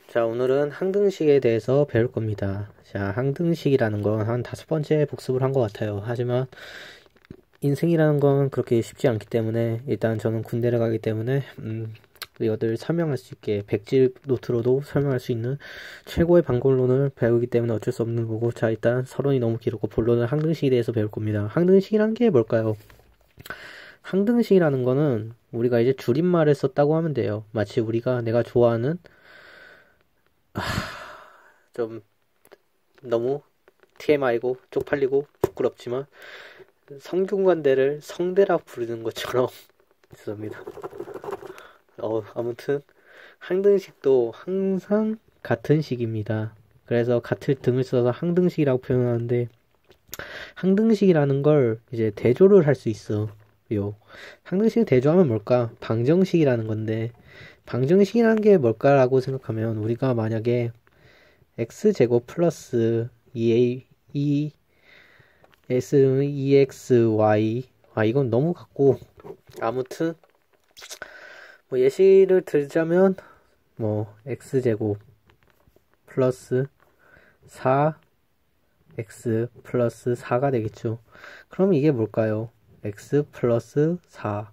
자, 오늘은 항등식에 대해서 배울 겁니다. 자, 항등식이라는 건 한 5번째 복습을 한 것 같아요. 하지만 인생이라는 건 그렇게 쉽지 않기 때문에 일단 저는 군대를 가기 때문에 이것들 설명할 수 있게 백지 노트로도 설명할 수 있는 최고의 방법론을 배우기 때문에 어쩔 수 없는 거고, 자, 일단 서론이 너무 길었고 본론은 항등식에 대해서 배울 겁니다. 항등식이라는 게 뭘까요? 항등식이라는 거는 우리가 이제 줄임말을 썼다고 하면 돼요. 마치 내가 좋아하는 좀 너무 TMI고 쪽팔리고 부끄럽지만 성균관대를 성대라고 부르는 것처럼 죄송합니다. 아무튼 항등식도 항상 같은 식입니다. 그래서 같은 등을 써서 항등식이라고 표현하는데, 항등식이라는 걸 이제 대조를 할 수 있어. 항등식을 대조하면 뭘까? 방정식이라는 건데, 방정식이라는 게 뭘까라고 생각하면, 우리가 만약에 x제곱 플러스 2xy, 이건 너무 같고, 아무튼 뭐 예시를 들자면 x제곱 플러스 4x 플러스 4가 되겠죠. 그럼 이게 뭘까요? x 플러스 4,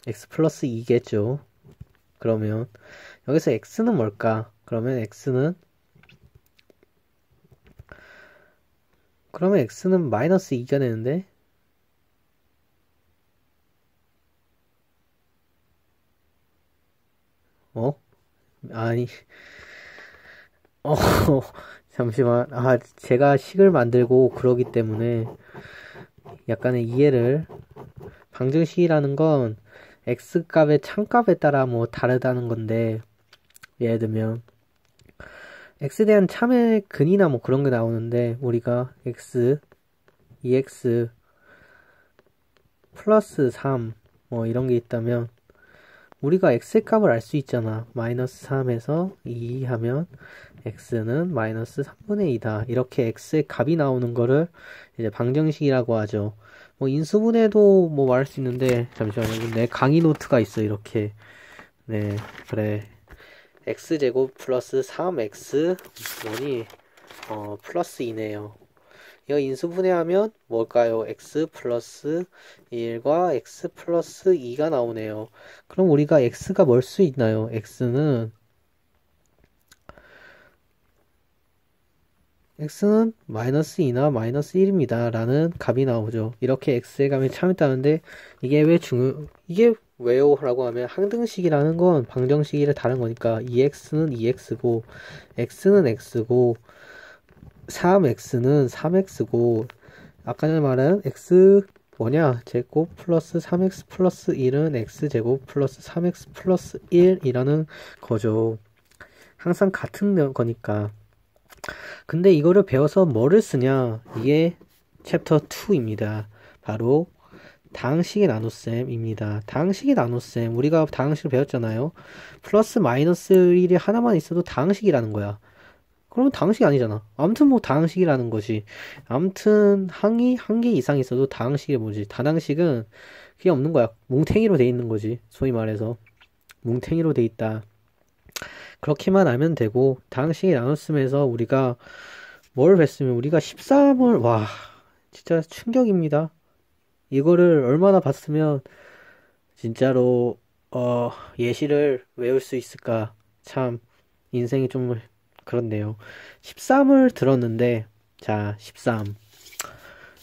x 플러스 2겠죠. 그러면 여기서 x는 뭘까? 그러면 x는 마이너스 2가 되는데, 아니, 어, 잠시만. 제가 식을 만들고 그러기 때문에 약간의 이해를. 방정식이라는 건 x값의 참값에 따라 다르다는 건데, 예를 들면 x에 대한 참의 근이나 그런 게 나오는데, 우리가 x, 2x 플러스 3 이런 게 있다면, 우리가 x의 값을 알 수 있잖아. 마이너스 3에서 2 하면 x는 마이너스 3분의 2다. 이렇게 x의 값이 나오는 거를 이제 방정식이라고 하죠. 인수분해도 말할 수 있는데, 잠시만요. 내 강의 노트가 있어, 이렇게. 네, 그래. x제곱 플러스 3x 뭐니? 플러스 2네요. 이거 인수분해하면 뭘까요? x 플러스 1과 x 플러스 2가 나오네요. 그럼 우리가 x가 뭘 수 있나요? x는 마이너스 2나 마이너스 1입니다. 라는 값이 나오죠. 이렇게 x의 값이 참있다는데, 이게 왜요? 라고 하면, 항등식이라는 건 방정식이랑 다른 거니까, 2x는 2x고, x는 x고, 3x는 3x고, 아까 전에 말한 x 제곱 플러스 3x 플러스 1은 x제곱 플러스 3x 플러스 1이라는 거죠. 항상 같은 거니까. 근데 이거를 배워서 뭐를 쓰냐? 이게 챕터 2입니다. 바로 다항식의 나눗셈입니다. 다항식의 나눗셈, 우리가 다항식을 배웠잖아요. 플러스 마이너스 1이 하나만 있어도 다항식이라는 거야. 그러면 다항식이 아니잖아. 아무튼 다항식이라는 거지. 아무튼 항이 한 개 이상 있어도 다항식이 뭐지? 다항식은 그게 없는 거야. 뭉탱이로 돼 있는 거지. 소위 말해서 뭉탱이로 돼 있다. 그렇게만 알면 되고, 다항식의 나눗셈에서 우리가 뭘 했으면, 우리가 13을 진짜 충격입니다. 이거를 얼마나 봤으면 진짜로 예시를 외울 수 있을까? 참 인생이 좀 그렇네요. 13을 들었는데, 자, 13.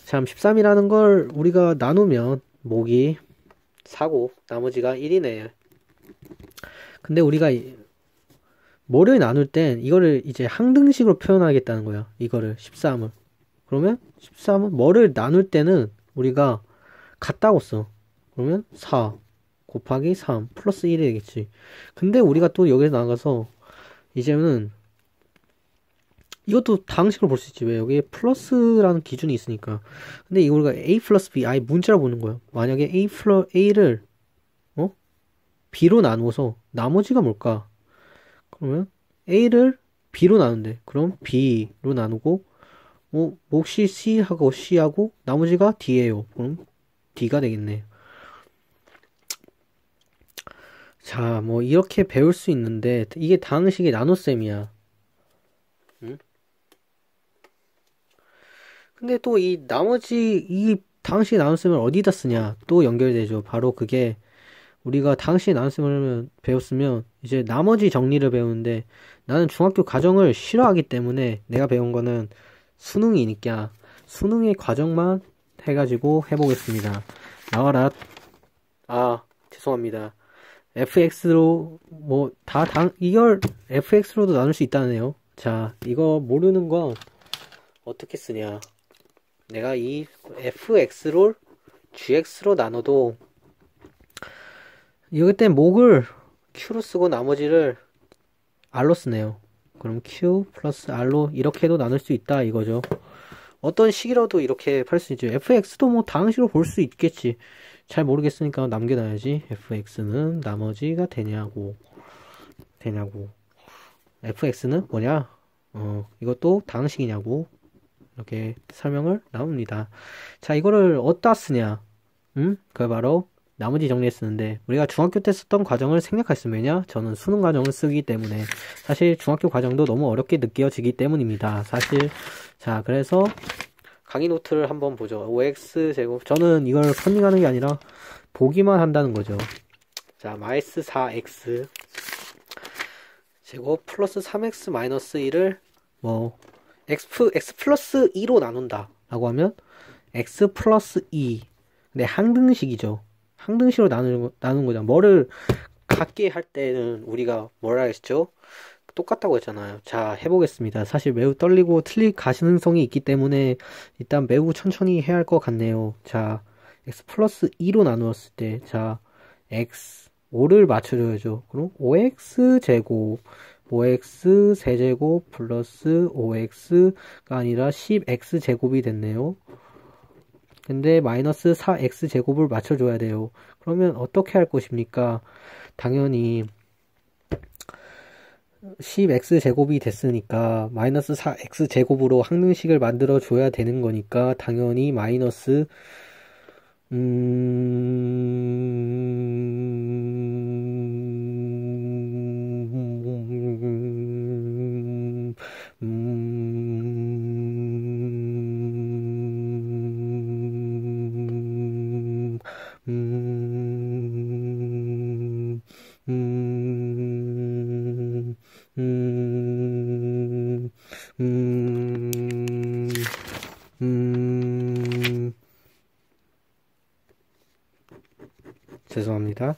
참, 13이라는 걸 우리가 나누면 목이 4고 나머지가 1이네. 근데 우리가 뭐를 나눌 땐 이거를 이제 항등식으로 표현하겠다는 거야. 이거를 13을. 그러면 13은 뭐를 나눌 때는 우리가 같다고 써. 그러면 4 곱하기 3 플러스 1이 되겠지. 근데 우리가 또 여기서 나가서 이제는 이것도 다항식으로 볼 수 있지. 왜? 여기에 플러스라는 기준이 있으니까. 근데 이거 우리가 a 플러스 b, 아예 문자로 보는 거야. 만약에 a를 b로 나누어서 나머지가 뭘까? 그러면 a를 b로 나눈대. 그럼 b로 나누고 몫이 c하고 나머지가 d예요. 그럼 d가 되겠네. 자, 뭐 이렇게 배울 수 있는데 이게 다항식의 나눗셈이야. 응? 근데 또 이 나머지 이 다항식의 나눗셈을 어디다 쓰냐 또 연결되죠. 바로 그게 우리가 다항식의 나눗셈을 배웠으면 이제 나머지 정리를 배우는데 나는 중학교 과정을 싫어하기 때문에 내가 배운 거는 수능이니까 수능의 과정만 해가지고 해보겠습니다. 나와라. 아, 죄송합니다. fx로 뭐 이걸 fx로도 나눌 수 있다네요. 자, 이거 모르는 건 어떻게 쓰냐. 내가 이 fx를 gx로 나눠도 여기 때 목을 q로 쓰고 나머지를 r로 쓰네요. 그럼 q 플러스 r로 이렇게도 나눌 수 있다 이거죠. 어떤 식이라도 이렇게 팔 수 있죠. fx도 뭐 다항식으로 볼 수 있겠지. 잘 모르겠으니까 남겨놔야지. fx는 나머지가 되냐고. fx는 뭐냐? 이것도 다항식이냐고. 이렇게 설명을 나옵니다. 자, 이거를 어디다 쓰냐? 그게 바로 나머지 정리에 쓰는데 우리가 중학교 때 썼던 과정을 생략했으면 왜냐? 저는 수능 과정을 쓰기 때문에 사실 중학교 과정도 너무 어렵게 느껴지기 때문입니다. 사실 자, 그래서 강의 노트를 한번 보죠. 5x 제곱 저는 이걸 컨닝하는 게 아니라 보기만 한다는 거죠. 자, 마이너스 4x 제곱 플러스 3x 마이너스 1을 뭐 x 플러스 2로 나눈다 라고 하면 x 플러스 2 근데 항등식이죠. 항등식으로 나누는 거죠. 뭐를 같게 할 때는 우리가 뭐라 했죠? 똑같다고 했잖아요. 자, 해보겠습니다. 사실 매우 떨리고 틀릴 가능성이 있기 때문에 일단 매우 천천히 해야 할 것 같네요. 자, x 플러스 2로 나누었을 때, 자, x 5를 맞춰줘야죠. 그럼 5x 제곱 5x 세제곱 플러스 5x가 아니라 10x 제곱이 됐네요. 근데 마이너스 4x 제곱을 맞춰줘야 돼요. 그러면 어떻게 할 것입니까? 당연히 10x 제곱이 됐으니까 마이너스 4x 제곱으로 항등식을 만들어 줘야 되는 거니까 당연히 마이너스 죄송합니다.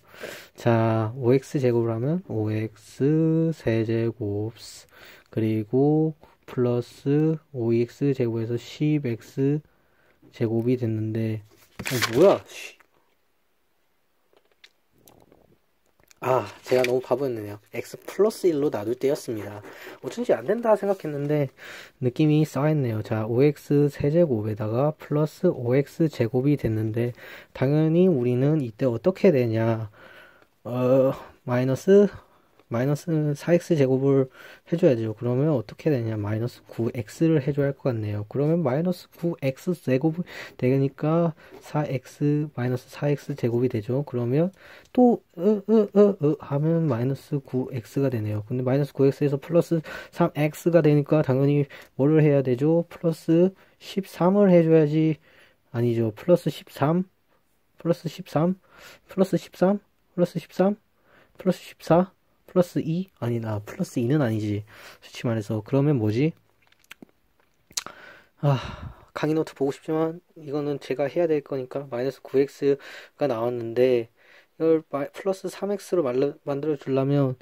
자, 5x 제곱을 하면 5x 세제곱 그리고 플러스 5x 제곱에서 10x 제곱이 됐는데 뭐야? 아, 제가 너무 바보였네요. x 플러스 1로 놔둘 때였습니다. 어쩐지 안 된다 생각했는데 느낌이 싸했네요. 자, 5x 세제곱에다가 플러스 5x 제곱이 됐는데 당연히 우리는 이때 어떻게 되냐? 마이너스 4x 제곱을 해줘야죠. 그러면 어떻게 되냐? 마이너스 9x를 해줘야 할 것 같네요. 그러면 마이너스 9x 제곱이 되니까 4x 마이너스 4x 제곱이 되죠. 그러면 또 하면 마이너스 9x가 되네요. 근데 마이너스 9x에서 플러스 3x가 되니까 당연히 뭐를 해야 되죠? 플러스 13을 해줘야지. 아니죠. 플러스 13 플러스 13 플러스 13 플러스 13 플러스 14 플러스 2? 아니다. 플러스 2는 아니지. 솔직히 말해서. 그러면 뭐지? 강의 노트 보고 싶지만 이거는 제가 해야 될 거니까 마이너스 9x가 나왔는데 이걸 플러스 3x로 만들어 주려면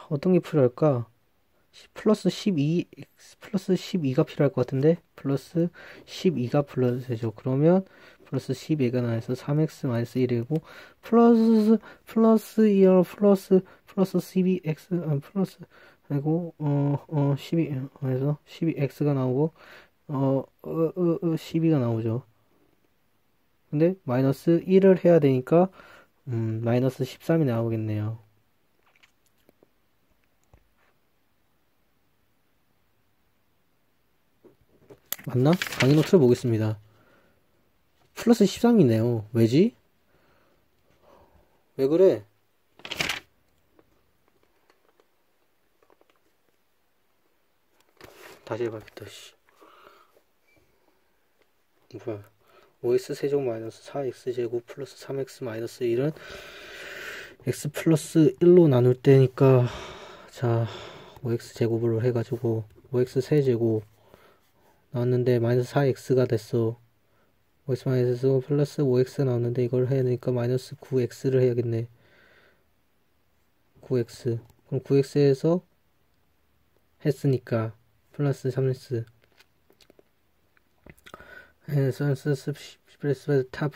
어떤 게 필요할까? 플러스 12가 필요할 것 같은데 플러스 12가 플러스죠. 그러면 플러스 12가 나와서 3x 마이너스 1이고 플러스 2로 플러스 12x 플러스 그리고 12에서 12x가 나오고 12가 나오죠. 근데 마이너스 1을 해야 되니까 마이너스 13이 나오겠네요. 맞나? 강의 노트를 보겠습니다. 플러스 13이네요. 왜지? 왜 그래? 다시 해봐야겠다. 씨. 뭐야? 5x 세제곱 마이너스 4x 제곱 플러스 3x 마이너스 1은 x 플러스 1로 나눌 때니까, 자 5x 제곱으로 해가지고 5x 세제곱 나왔는데 마이너스 4x가 됐어. 5x 마이너스 플러스 5x 나왔는데 이걸 해야 되니까 마이너스 9x를 해야겠네. 9x. 그럼 9x에서 했으니까 플러스 3x 탑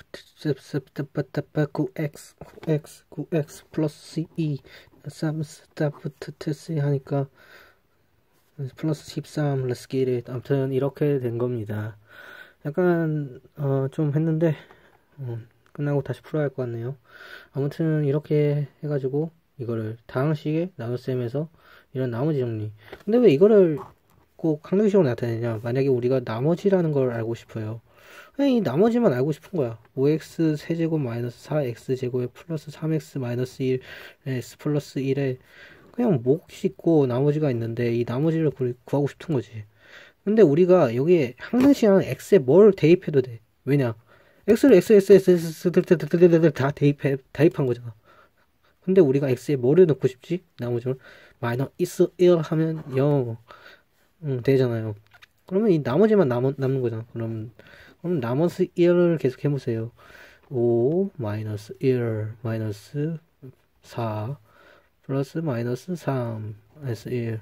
9x 플러스 2 3 스타프트 테스 하니까 플러스 13 let's get it. 아무튼 이렇게 된 겁니다. 약간 좀 했는데 끝나고 다시 풀어야 할 것 같네요. 아무튼 이렇게 해가지고 이거를 다항식의 나눗셈에서 이런 나머지 정리. 근데 왜 이거를 꼭 항등식으로 나타내냐? 만약에 우리가 나머지라는 걸 알고 싶어요. 그냥 이 나머지만 알고 싶은 거야. 5x 세제곱 마이너스 4x 제곱에 플러스 3x 마이너스 1 x 플러스 1에 그냥 목 씻고 나머지가 있는데 이 나머지를 구하고 싶은 거지. 근데 우리가 여기에 항등식 하는 x에 뭘 대입해도 돼. 왜냐? x를 다 대입한 거잖아. 근데 우리가 x에 뭐를 넣고 싶지? 나머지는 마이너스 1 하면 0 되잖아요. 그러면 이 나머지만 남는 거잖아. 그럼 나머지 1을 계속 해보세요. 5 마이너스 1 마이너스 4 플러스 마이너스 3 마이너스 1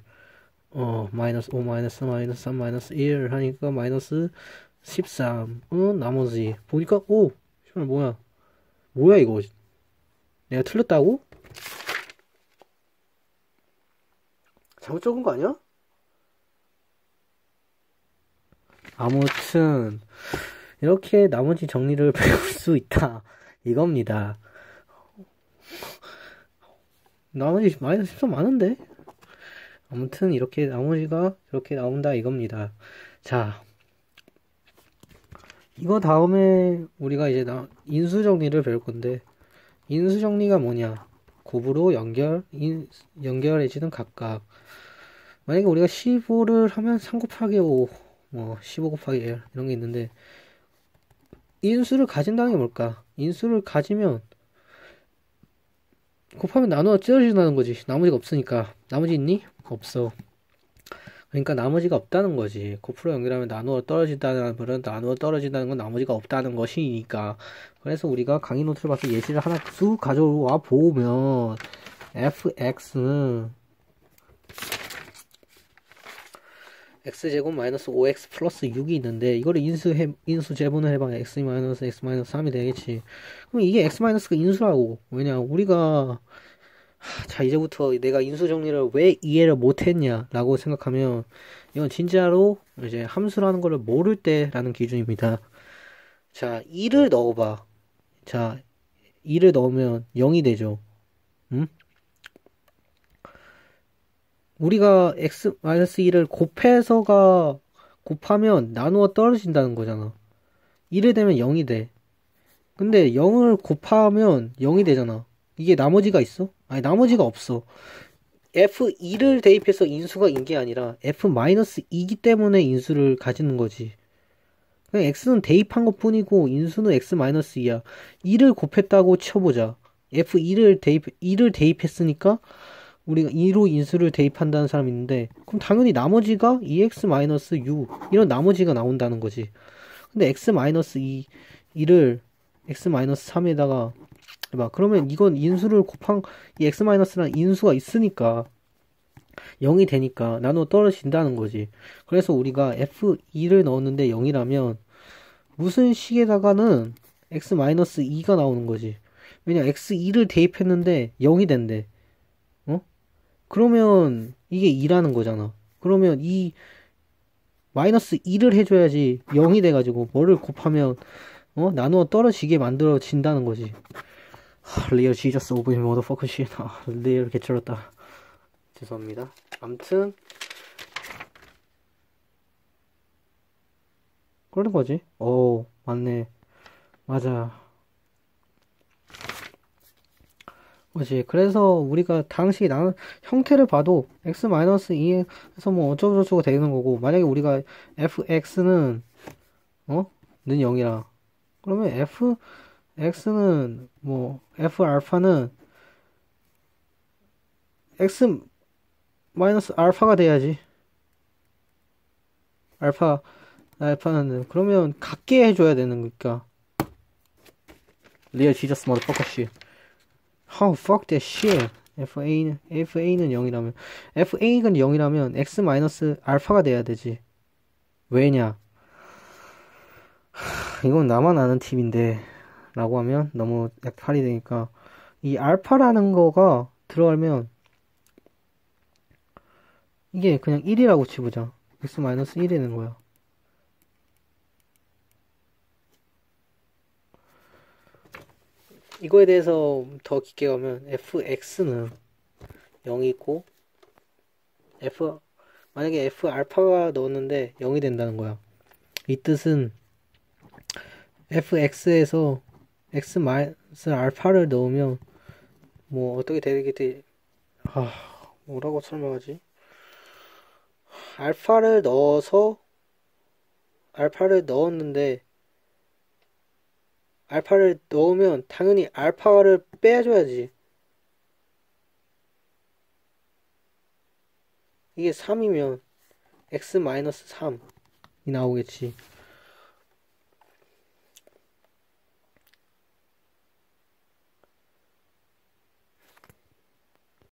마이너스 5 마이너스 3 마이너스 1 하니까 마이너스 13 나머지 보니까 뭐야 이거 내가 틀렸다고? 잘못 적은 거 아니야? 아무튼 이렇게 나머지 정리를 배울 수 있다 이겁니다. 나머지 마이너스 13 많은데? 아무튼 이렇게 나머지가 이렇게 나온다 이겁니다. 자, 이거 다음에 우리가 이제 인수 정리를 배울 건데, 인수 정리가 뭐냐? 곱으로 연결해지는 각각. 만약에 우리가 15를 하면 3 곱하기 5 15 곱하기 1 이런 게 있는데, 인수를 가진다는 게 뭘까? 인수를 가지면 곱하면 나누어 찢어진다는 거지. 나머지가 없으니까. 나머지 있니? 없어. 그러니까 나머지가 없다는 거지. 곱으로 연결하면 나누어 떨어진다는 말은 나누어 떨어진다는 건 나머지가 없다는 것이니까. 그래서 우리가 강의 노트를 봐서 예시를 하나 쭉 가져와 보면 fx는 x제곱 마이너스 5x 플러스 6이 있는데 이거를 인수 제분을 해봐. x 마이너스 3이 되겠지. 그럼 이게 x 마이너스가 인수라고. 왜냐 우리가 자 이제부터 내가 인수 정리를 왜 이해를 못했냐 라고 생각하면 이건 진짜로 이제 함수라는 거를 모를 때라는 기준입니다. 자 2를 넣어봐. 자 2를 넣으면 0이 되죠. 응? 우리가 x-2를 곱하면 나누어 떨어진다는 거잖아. 2를 되면 0이 돼. 근데 0을 곱하면 0이 되잖아. 이게 나머지가 있어? 아니 나머지가 없어. f2를 대입해서 인수가 인 게 아니라 f-2이기 때문에 인수를 가지는 거지. 그냥 x는 대입한 것 뿐이고 인수는 x-2야. 2를 곱했다고 쳐보자. f2를 대입했으니까 우리가 2로 인수를 대입한다는 사람이 있는데 그럼 당연히 나머지가 2x-6 이런 나머지가 나온다는 거지. 근데 x-2를 x-3에다가 해봐. 그러면 이건 인수를 곱한 이 x-랑 인수가 있으니까 0이 되니까 나누어 떨어진다는 거지. 그래서 우리가 f2를 넣었는데 0이라면 무슨 식에다가는 x-2가 나오는 거지. 왜냐 x2를 대입했는데 0이 된대. 그러면 이게 2라는 거잖아. 그러면 이 마이너스 2를 해줘야지 0이 돼가지고 뭐를 곱하면 나누어 떨어지게 만들어진다는 거지. 리얼 지저스 오브 머더퍼커 쉿. 리얼 개쩔었다. 죄송합니다. 암튼 그러는 거지. 맞네. 맞아. 그렇지. 그래서 우리가 당시 형태를 봐도 x-2에서 뭐 어쩌고저쩌고 되는 거고, 만약에 우리가 fx는 는 0이라. 그러면 fx는 뭐 f알파는 x 알파가 돼야지. 알파는 그러면 같게 해줘야 되는 거니까. Real Jesus motherfucker shit. How fuck that shit. FA는 0이라면 FA가 0이라면 x 알파가 돼야 되지. 왜냐? 이건 나만 아는 팁인데 라고 하면 너무 약팔이 되니까 이 알파라는 거가 들어가면 이게 그냥 1이라고 치보자. x-1이 되는 거야. 이거에 대해서 더 깊게 가면 fx는 0이 있고 만약에 f 알파가 넣었는데 0이 된다는 거야. 이 뜻은 fx에서 x 알파를 넣으면 뭐 어떻게 되겠지? 뭐라고 설명하지? 알파를 넣었는데 알파를 넣으면 당연히 알파를 빼줘야지. 이게 3이면 x-3이 나오겠지.